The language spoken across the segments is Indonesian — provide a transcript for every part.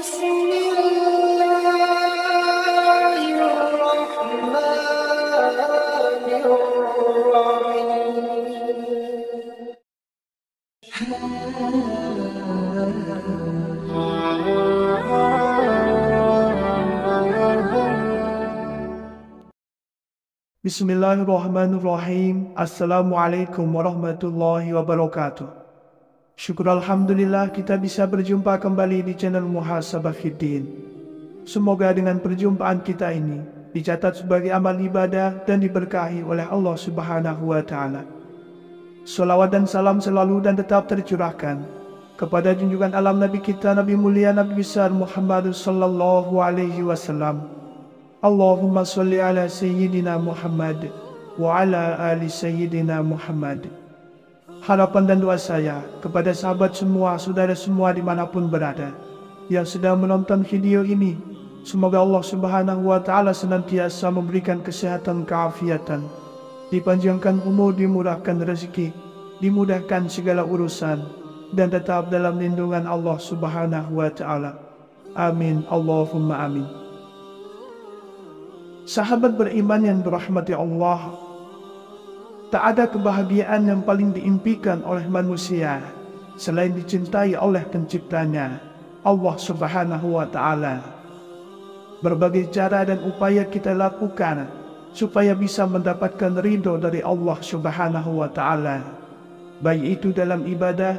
بسم الله الرحمن Bismillahirrahmanirrahim. Assalamualaikum warahmatullahi wabarakatuh. Syukur Alhamdulillah kita bisa berjumpa kembali di channel Muhasabah Fiddin. Semoga dengan perjumpaan kita ini dicatat sebagai amal ibadah dan diberkahi oleh Allah Subhanahu wa Ta'ala. Salawat dan salam selalu dan tetap tercurahkan kepada junjungan alam Nabi kita, Nabi mulia, Nabi besar Muhammad sallallahu alaihi wasallam. Allahumma salli ala Sayyidina Muhammad wa ala ali Sayyidina Muhammad. Harapan dan doa saya kepada sahabat semua, saudara semua dimanapun berada yang sedang menonton video ini, semoga Allah Subhanahu wa Ta'ala senantiasa memberikan kesehatan, keafiatan, dipanjangkan umur, dimurahkan rezeki, dimudahkan segala urusan, dan tetap dalam lindungan Allah Subhanahu wa Ta'ala. Amin, Allahumma amin. Sahabat beriman yang dirahmati Allah, tak ada kebahagiaan yang paling diimpikan oleh manusia selain dicintai oleh penciptanya, Allah Subhanahu wa Ta'ala. Berbagai cara dan upaya kita lakukan supaya bisa mendapatkan ridho dari Allah Subhanahu wa Ta'ala, baik itu dalam ibadah,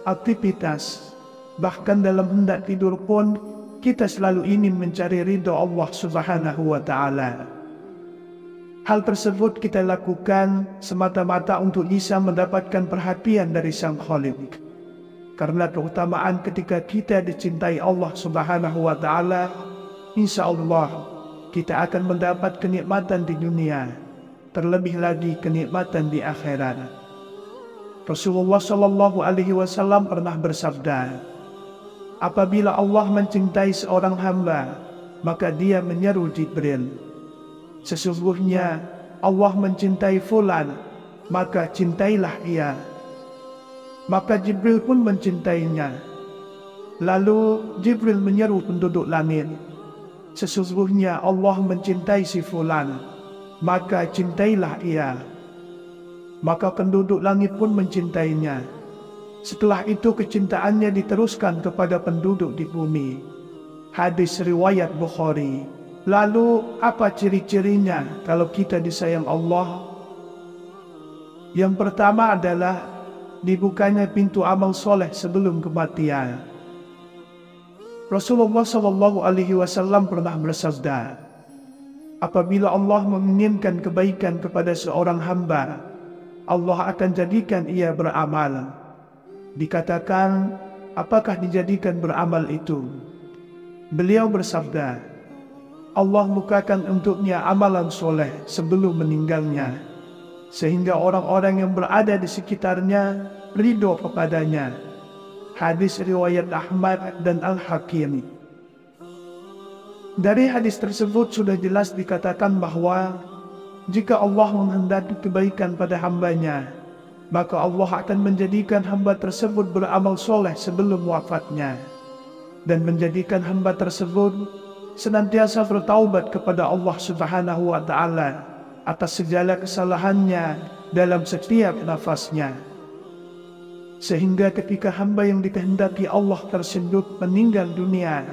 aktivitas, bahkan dalam hendak tidur pun kita selalu ingin mencari ridho Allah Subhanahu wa Ta'ala. Hal tersebut kita lakukan semata-mata untuk bisa mendapatkan perhatian dari Sang Khaliq. Karena keutamaan ketika kita dicintai Allah Subhanahu wa Ta'ala, insya Allah kita akan mendapat kenikmatan di dunia, terlebih lagi kenikmatan di akhirat. Rasulullah Shallallahu Alaihi Wasallam pernah bersabda, apabila Allah mencintai seorang hamba, maka dia menyeru Jibril, sesungguhnya Allah mencintai fulan, maka cintailah ia. Maka Jibril pun mencintainya. Lalu Jibril menyeru penduduk langit, sesungguhnya Allah mencintai si fulan, maka cintailah ia. Maka penduduk langit pun mencintainya. Setelah itu kecintaannya diteruskan kepada penduduk di bumi. Hadis riwayat Bukhari. Lalu apa ciri-cirinya kalau kita disayang Allah? Yang pertama adalah dibukanya pintu amal soleh sebelum kematian. Rasulullah Shallallahu Alaihi Wasallam pernah bersabda, apabila Allah menginginkan kebaikan kepada seorang hamba, Allah akan jadikan ia beramal. Dikatakan, apakah dijadikan beramal itu? Beliau bersabda, Allah bukakan untuknya amalan soleh sebelum meninggalnya, sehingga orang-orang yang berada di sekitarnya ridho kepadanya. Hadis riwayat Ahmad dan Al-Hakim. Dari hadis tersebut sudah jelas dikatakan bahwa jika Allah menghendaki kebaikan pada hambanya, maka Allah akan menjadikan hamba tersebut beramal soleh sebelum wafatnya, dan menjadikan hamba tersebut senantiasa bertaubat kepada Allah Subhanahu wa Ta'ala atas segala kesalahannya dalam setiap nafasnya. Sehingga ketika hamba yang dikehendaki Allah tersebut meninggal dunia,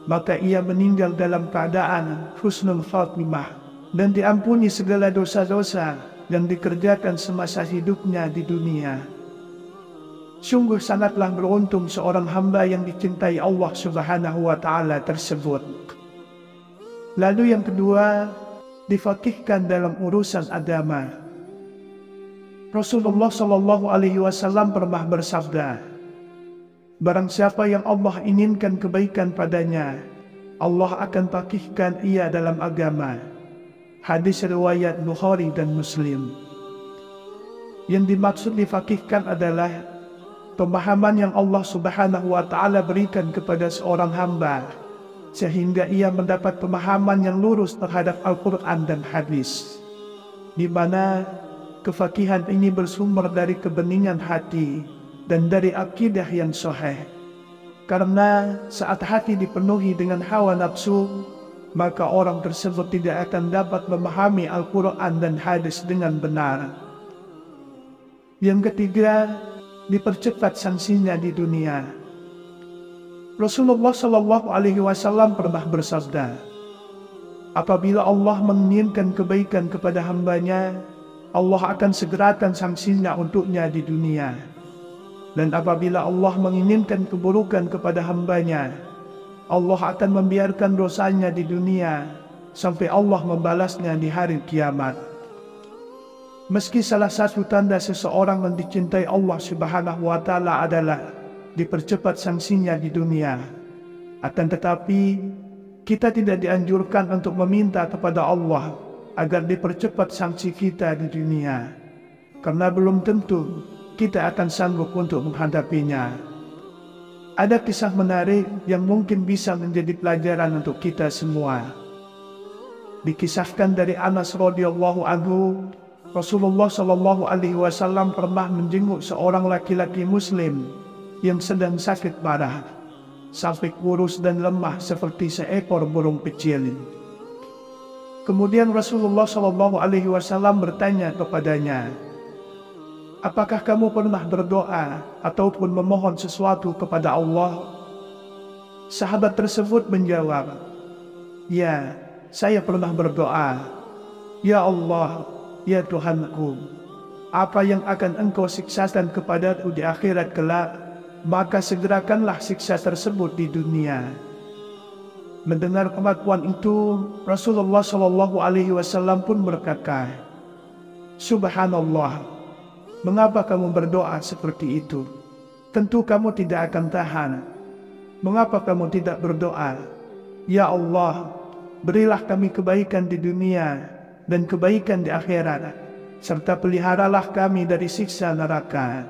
maka ia meninggal dalam keadaan husnul khatimah dan diampuni segala dosa-dosa yang dikerjakan semasa hidupnya di dunia. Sungguh sangatlah beruntung seorang hamba yang dicintai Allah Subhanahu wa Ta'ala tersebut. Lalu yang kedua, difaqihkan dalam urusan agama. Rasulullah Shallallahu Alaihi Wasallam pernah bersabda, barang siapa yang Allah inginkan kebaikan padanya, Allah akan faqihkan ia dalam agama. Hadis riwayat Bukhari dan Muslim. Yang dimaksud difaqihkan adalah pemahaman yang Allah Subhanahu wa Ta'ala berikan kepada seorang hamba, sehingga ia mendapat pemahaman yang lurus terhadap Al-Quran dan hadis, di mana kefakihan ini bersumber dari kebeningan hati dan dari akidah yang sahih. Karena saat hati dipenuhi dengan hawa nafsu, maka orang tersebut tidak akan dapat memahami Al-Quran dan hadis dengan benar. Yang ketiga, dipercepat sanksinya di dunia. Rasulullah SAW pernah bersabda, apabila Allah menginginkan kebaikan kepada hambanya, Allah akan segerakan sanksinya untuknya di dunia. Dan apabila Allah menginginkan keburukan kepada hambanya, Allah akan membiarkan dosanya di dunia sampai Allah membalasnya di hari kiamat. Meski salah satu tanda seseorang yang dicintai Allah Subhanahu wa Ta'ala adalah dipercepat sanksinya di dunia, akan tetapi kita tidak dianjurkan untuk meminta kepada Allah agar dipercepat sanksi kita di dunia, karena belum tentu kita akan sanggup untuk menghadapinya. Ada kisah menarik yang mungkin bisa menjadi pelajaran untuk kita semua. Dikisahkan dari Anas radhiyallahu anhu, Rasulullah SAW pernah menjenguk seorang laki-laki Muslim yang sedang sakit parah, sampai kurus dan lemah seperti seekor burung kecil. Kemudian Rasulullah SAW bertanya kepadanya, apakah kamu pernah berdoa ataupun memohon sesuatu kepada Allah? Sahabat tersebut menjawab, ya, saya pernah berdoa. Ya Allah, ya Tuhanku, apa yang akan Engkau siksakan kepadaku di akhirat kelak, maka segerakanlah siksa tersebut di dunia. Mendengar pengakuan itu, Rasulullah SAW pun berkata, Subhanallah, mengapa kamu berdoa seperti itu? Tentu kamu tidak akan tahan. Mengapa kamu tidak berdoa, ya Allah, berilah kami kebaikan di dunia dan kebaikan di akhirat, serta peliharalah kami dari siksa neraka.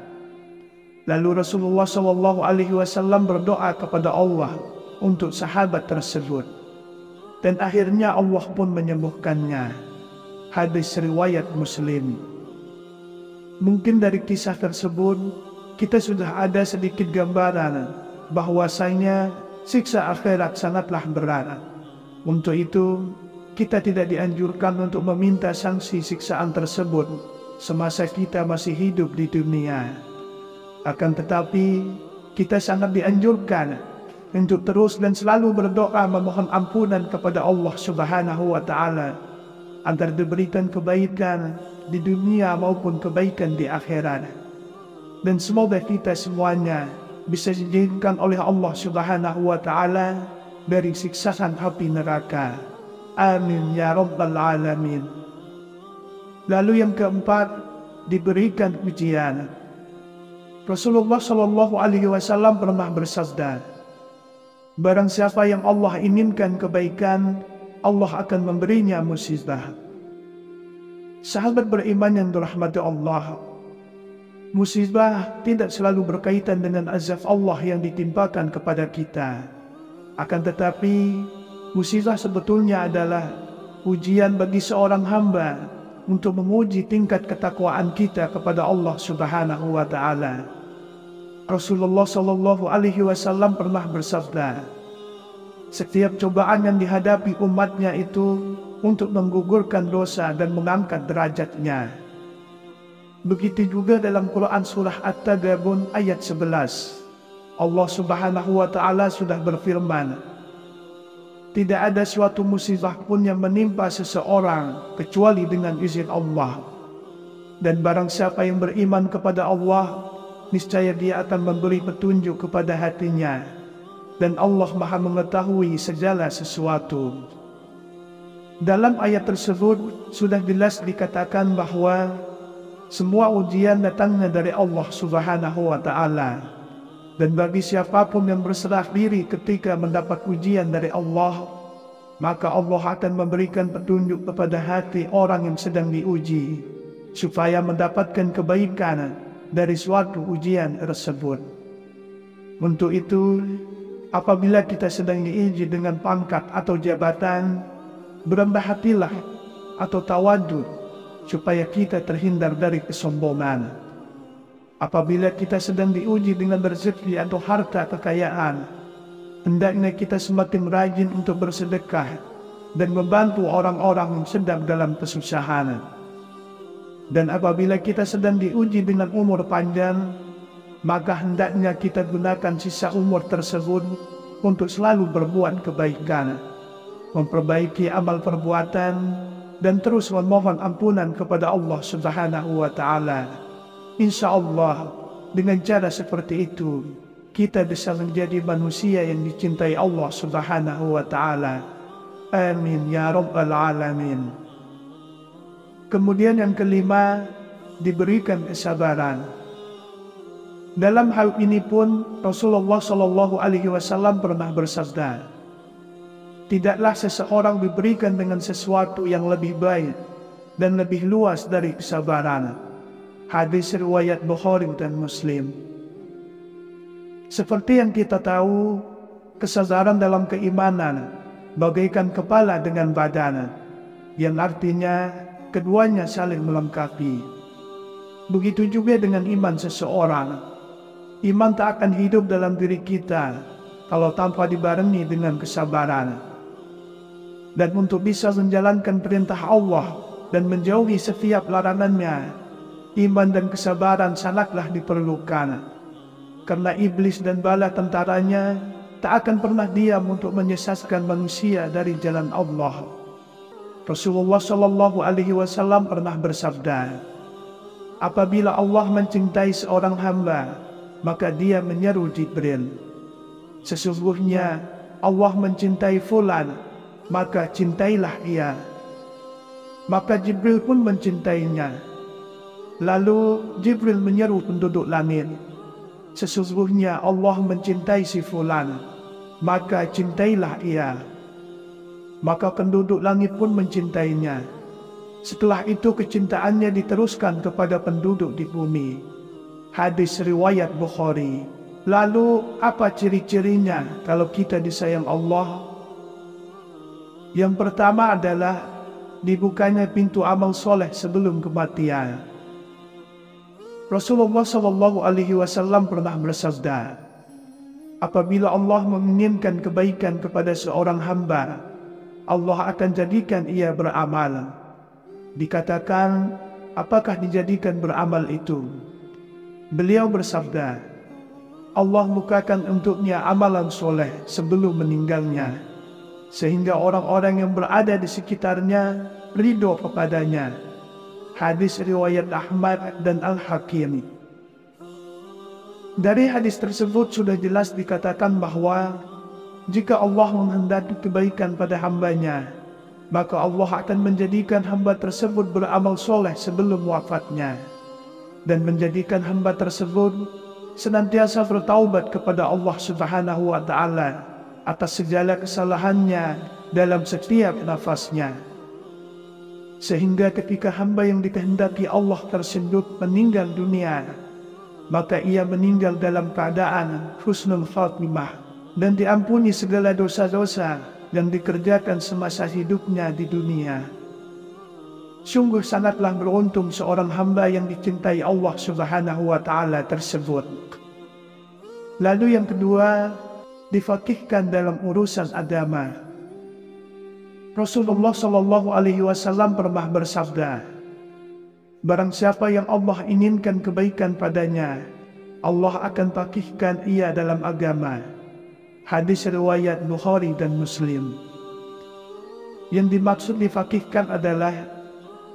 Lalu Rasulullah SAW berdoa kepada Allah untuk sahabat tersebut, dan akhirnya Allah pun menyembuhkannya. Hadis riwayat Muslim. Mungkin dari kisah tersebut kita sudah ada sedikit gambaran bahwasanya siksa akhirat sangatlah berat. Untuk itu kita tidak dianjurkan untuk meminta sanksi siksaan tersebut semasa kita masih hidup di dunia. Akan tetapi kita sangat dianjurkan untuk terus dan selalu berdoa memohon ampunan kepada Allah Subhanahu wa Ta'ala agar diberikan kebaikan di dunia maupun kebaikan di akhirat. Dan semoga kita semuanya bisa dijauhkan oleh Allah Subhanahu wa Ta'ala dari siksaan api neraka. Amin ya rabbal alamin. Lalu yang keempat, diberikan ujian. Rasulullah SAW pernah bersabda, barang siapa yang Allah inginkan kebaikan, Allah akan memberinya musibah. Sahabat beriman yang dirahmati Allah, musibah tidak selalu berkaitan dengan azab Allah yang ditimpakan kepada kita. Akan tetapi, musibah sebetulnya adalah ujian bagi seorang hamba untuk menguji tingkat ketakwaan kita kepada Allah Subhanahu wa Ta'ala. Rasulullah SAW pernah bersabda, setiap cobaan yang dihadapi umatnya itu untuk menggugurkan dosa dan mengangkat derajatnya. Begitu juga dalam Quran surah At-Taghabun ayat 11. Allah Subhanahu wa Ta'ala sudah berfirman, tidak ada suatu musibah pun yang menimpa seseorang kecuali dengan izin Allah. Dan barang siapa yang beriman kepada Allah, niscaya dia akan memberi petunjuk kepada hatinya, dan Allah Maha mengetahui segala sesuatu. Dalam ayat tersebut sudah jelas dikatakan bahwa semua ujian datangnya dari Allah Subhanahu wa Ta'ala. Dan bagi siapapun yang berserah diri ketika mendapat ujian dari Allah, maka Allah akan memberikan petunjuk kepada hati orang yang sedang diuji, supaya mendapatkan kebaikan dari suatu ujian tersebut. Untuk itu, apabila kita sedang diuji dengan pangkat atau jabatan, berendah hatilah atau tawadud, supaya kita terhindar dari kesombongan. Apabila kita sedang diuji dengan rezeki atau harta kekayaan, hendaknya kita semakin rajin untuk bersedekah dan membantu orang-orang yang sedang dalam kesusahan. Dan apabila kita sedang diuji dengan umur panjang, maka hendaknya kita gunakan sisa umur tersebut untuk selalu berbuat kebaikan, memperbaiki amal perbuatan, dan terus memohon ampunan kepada Allah Subhanahu wa Ta'ala. Insya Allah, dengan cara seperti itu, kita bisa menjadi manusia yang dicintai Allah Subhanahu wa Ta'ala. Amin ya Rabbal Alamin. Kemudian yang kelima, diberikan kesabaran. Dalam hal ini pun Rasulullah SAW pernah bersabda, tidaklah seseorang diberikan dengan sesuatu yang lebih baik dan lebih luas dari kesabaran. Hadis riwayat Bukhari dan Muslim. Seperti yang kita tahu, kesabaran dalam keimanan bagaikan kepala dengan badan, yang artinya keduanya saling melengkapi. Begitu juga dengan iman seseorang. Iman tak akan hidup dalam diri kita kalau tanpa dibarengi dengan kesabaran. Dan untuk bisa menjalankan perintah Allah dan menjauhi setiap larangannya, iman dan kesabaran sangatlah diperlukan. Karena iblis dan bala tentaranya tak akan pernah diam untuk menyesatkan manusia dari jalan Allah. Rasulullah SAW pernah bersabda, apabila Allah mencintai seorang hamba, maka dia menyeru Jibril, sesungguhnya Allah mencintai fulan, maka cintailah ia. Maka Jibril pun mencintainya. Lalu Jibril menyeru penduduk langit, sesungguhnya Allah mencintai si fulan, maka cintailah ia. Maka penduduk langit pun mencintainya. Setelah itu kecintaannya diteruskan kepada penduduk di bumi. Hadis riwayat Bukhari. Lalu apa ciri-cirinya kalau kita disayang Allah? Yang pertama adalah dibukanya pintu amal soleh sebelum kematian. Rasulullah SAW pernah bersabda, apabila Allah menginginkan kebaikan kepada seorang hamba, Allah akan jadikan ia beramal. Dikatakan, apakah dijadikan beramal itu? Beliau bersabda, Allah bukakan untuknya amalan soleh sebelum meninggalnya, sehingga orang-orang yang berada di sekitarnya ridho kepadanya. Hadis riwayat Ahmad dan Al-Hakim. Dari hadis tersebut sudah jelas dikatakan bahwa jika Allah menghendaki kebaikan pada hambanya, maka Allah akan menjadikan hamba tersebut beramal soleh sebelum wafatnya, dan menjadikan hamba tersebut senantiasa bertaubat kepada Allah Subhanahu wa Ta'ala atas segala kesalahannya dalam setiap nafasnya. Sehingga ketika hamba yang dikehendaki Allah tersebut meninggal dunia, maka ia meninggal dalam keadaan husnul khatimah dan diampuni segala dosa-dosa yang dikerjakan semasa hidupnya di dunia. Sungguh sangatlah beruntung seorang hamba yang dicintai Allah Subhanahu wa Ta'ala tersebut. Lalu yang kedua, difaqihkan dalam urusan agama. Rasulullah SAW pernah bersabda, barang siapa yang Allah inginkan kebaikan padanya, Allah akan faqihkan ia dalam agama. Hadis riwayat Bukhari dan Muslim. Yang dimaksud difaqihkan adalah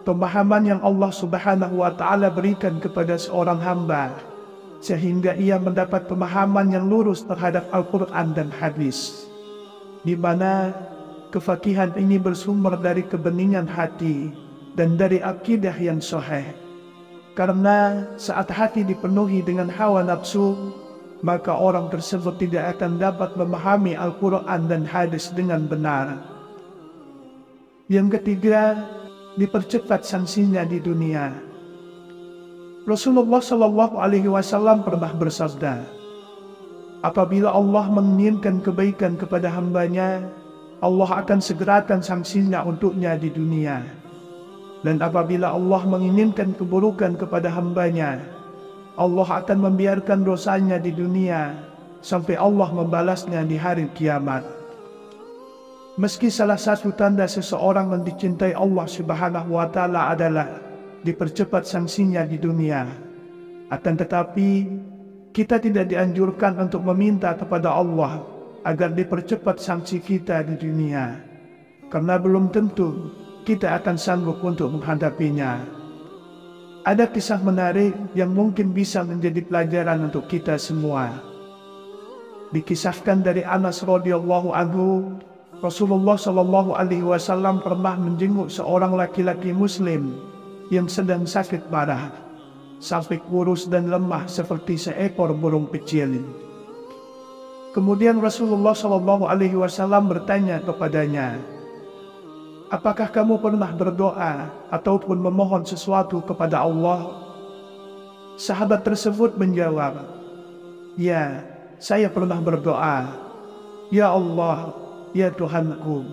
pemahaman yang Allah Subhanahu wa Ta'ala berikan kepada seorang hamba, sehingga ia mendapat pemahaman yang lurus terhadap Al-Quran dan hadis, di mana kefakihan ini bersumber dari kebeningan hati dan dari akidah yang sahih. Karena saat hati dipenuhi dengan hawa nafsu, maka orang tersebut tidak akan dapat memahami Al-Quran dan hadis dengan benar. Yang ketiga, dipercepat sanksinya di dunia. Rasulullah SAW pernah bersabda, apabila Allah menginginkan kebaikan kepada hambanya, Allah akan segerakan sanksinya untuknya di dunia. Dan apabila Allah menginginkan keburukan kepada hambanya, Allah akan membiarkan dosanya di dunia sampai Allah membalasnya di hari kiamat. Meski salah satu tanda seseorang yang dicintai Allah Subhanahu wa Ta'ala adalah dipercepat sanksinya di dunia, akan tetapi kita tidak dianjurkan untuk meminta kepada Allah agar dipercepat sanksi kita di dunia, karena belum tentu kita akan sanggup untuk menghadapinya. Ada kisah menarik yang mungkin bisa menjadi pelajaran untuk kita semua. Dikisahkan dari Anas radhiyallahu anhu, Rasulullah Shallallahu alaihi wasallam pernah menjenguk seorang laki-laki muslim yang sedang sakit parah, sampai kurus dan lemah seperti seekor burung kecil. Kemudian Rasulullah Shallallahu alaihi wasallam bertanya kepadanya, "Apakah kamu pernah berdoa ataupun memohon sesuatu kepada Allah?" Sahabat tersebut menjawab, "Ya, saya pernah berdoa. Ya Allah, ya Tuhanku,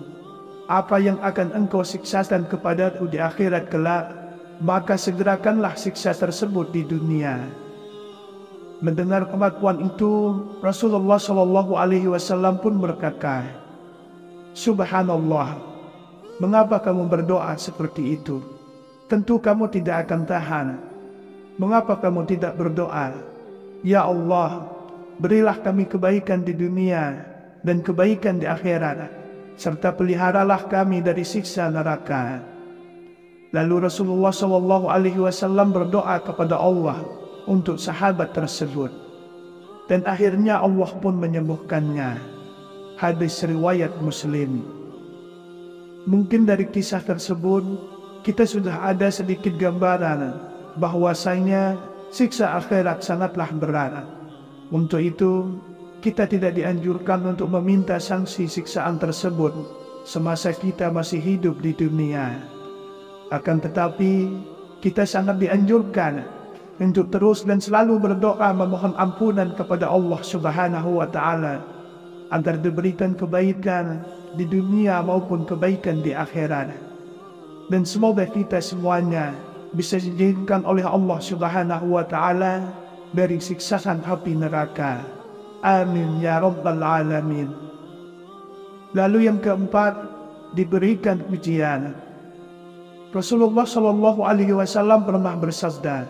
apa yang akan Engkau siksakan kepadaku di akhirat kelak, maka segerakanlah siksa tersebut di dunia." Mendengar pengakuan itu, Rasulullah Shallallahu alaihi wasallam pun berkata, "Subhanallah, mengapa kamu berdoa seperti itu? Tentu kamu tidak akan tahan. Mengapa kamu tidak berdoa, Ya Allah, berilah kami kebaikan di dunia dan kebaikan di akhirat, serta peliharalah kami dari siksa neraka." Lalu Rasulullah SAW berdoa kepada Allah untuk sahabat tersebut, dan akhirnya Allah pun menyembuhkannya. Hadis riwayat Muslim. Mungkin dari kisah tersebut kita sudah ada sedikit gambaran bahwasanya siksa akhirat sangatlah berat. Untuk itu kita tidak dianjurkan untuk meminta sanksi siksaan tersebut semasa kita masih hidup di dunia. Akan tetapi kita sangat dianjurkan untuk terus dan selalu berdoa memohon ampunan kepada Allah Subhanahu wa Ta'ala agar diberikan kebaikan di dunia maupun kebaikan di akhirat. Dan semoga kita semuanya bisa dijauhkan oleh Allah Subhanahu wa Ta'ala dari siksaan api neraka. Amin ya rabbal alamin. Lalu yang keempat, diberikan pujian. Rasulullah Shallallahu alaihi wasallam pernah bersabda,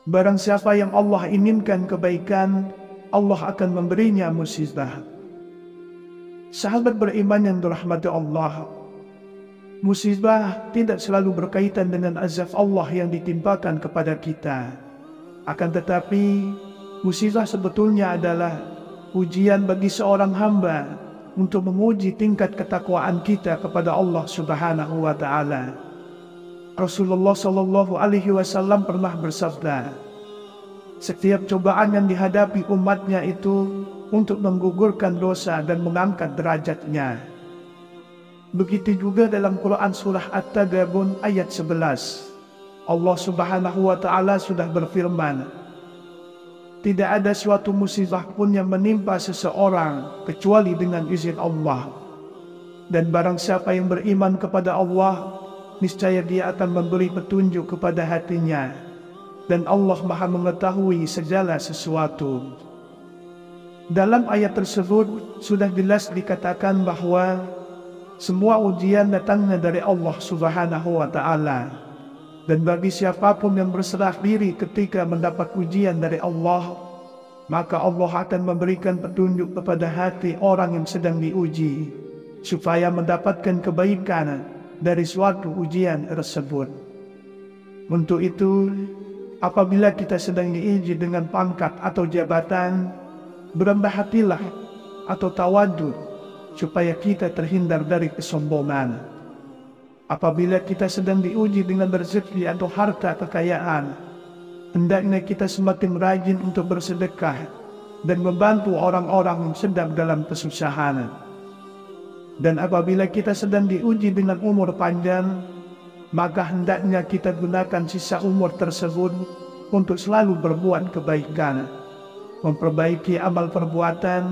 "Barang siapa yang Allah inginkan kebaikan, Allah akan memberinya musibah." Sahabat beriman yang dirahmati Allah, musibah tidak selalu berkaitan dengan azab Allah yang ditimpakan kepada kita. Akan tetapi, musibah sebetulnya adalah ujian bagi seorang hamba untuk menguji tingkat ketakwaan kita kepada Allah Subhanahu wa Ta'ala. Rasulullah Shallallahu alaihi wasallam pernah bersabda, "Setiap cobaan yang dihadapi umatnya itu untuk menggugurkan dosa dan mengangkat derajatnya." Begitu juga dalam Quran surah At-Taghabun ayat 11. Allah Subhanahu wa Ta'ala sudah berfirman, "Tidak ada suatu musibah pun yang menimpa seseorang kecuali dengan izin Allah. Dan barang siapa yang beriman kepada Allah, niscaya dia akan memberi petunjuk kepada hatinya. Dan Allah Maha mengetahui segala sesuatu." Dalam ayat tersebut sudah jelas dikatakan bahwa semua ujian datangnya dari Allah Subhanahu wa Ta'ala. Dan bagi siapapun yang berserah diri ketika mendapat ujian dari Allah, maka Allah akan memberikan petunjuk kepada hati orang yang sedang diuji, supaya mendapatkan kebaikan dari suatu ujian tersebut. Untuk itu, apabila kita sedang diuji dengan pangkat atau jabatan, berendah hatilah atau tawadud, supaya kita terhindar dari kesombongan. Apabila kita sedang diuji dengan rezeki atau harta kekayaan, hendaknya kita semakin rajin untuk bersedekah dan membantu orang-orang yang sedang dalam kesusahan. Dan apabila kita sedang diuji dengan umur panjang, maka hendaknya kita gunakan sisa umur tersebut untuk selalu berbuat kebaikan, memperbaiki amal perbuatan,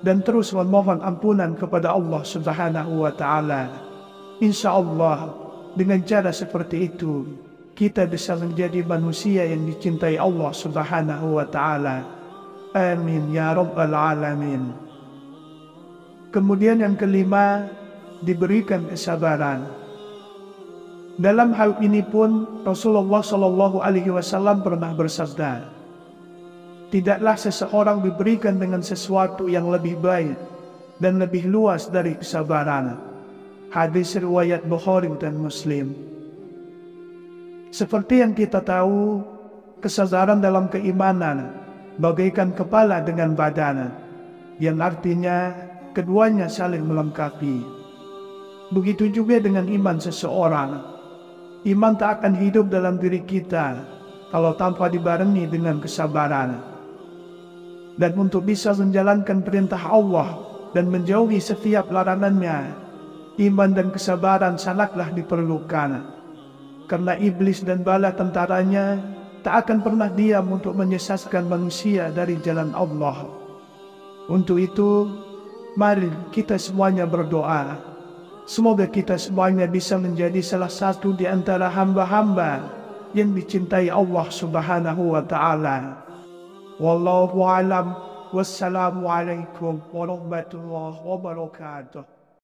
dan terus memohon ampunan kepada Allah Subhanahu wa Ta'ala. Insya Allah, dengan cara seperti itu, kita bisa menjadi manusia yang dicintai Allah Subhanahu wa Ta'ala. Amin ya Rabbal Alamin. Kemudian yang kelima, diberikan kesabaran. Dalam hal ini pun Rasulullah Shallallahu Alaihi Wasallam pernah bersabda, tidaklah seseorang diberikan dengan sesuatu yang lebih baik dan lebih luas dari kesabaran. Hadis riwayat Bukhari dan Muslim. Seperti yang kita tahu, kesabaran dalam keimanan bagaikan kepala dengan badan, yang artinya keduanya saling melengkapi. Begitu juga dengan iman seseorang. Iman tak akan hidup dalam diri kita kalau tanpa dibarengi dengan kesabaran. Dan untuk bisa menjalankan perintah Allah dan menjauhi setiap larangannya, iman dan kesabaran sangatlah diperlukan. Karena iblis dan bala tentaranya tak akan pernah diam untuk menyesatkan manusia dari jalan Allah. Untuk itu, mari kita semuanya berdoa. Semoga kita semuanya bisa menjadi salah satu di antara hamba-hamba yang dicintai Allah Subhanahu wa Ta'ala. Wallahu a'lam. Wassalamualaikum warahmatullahi wabarakatuh.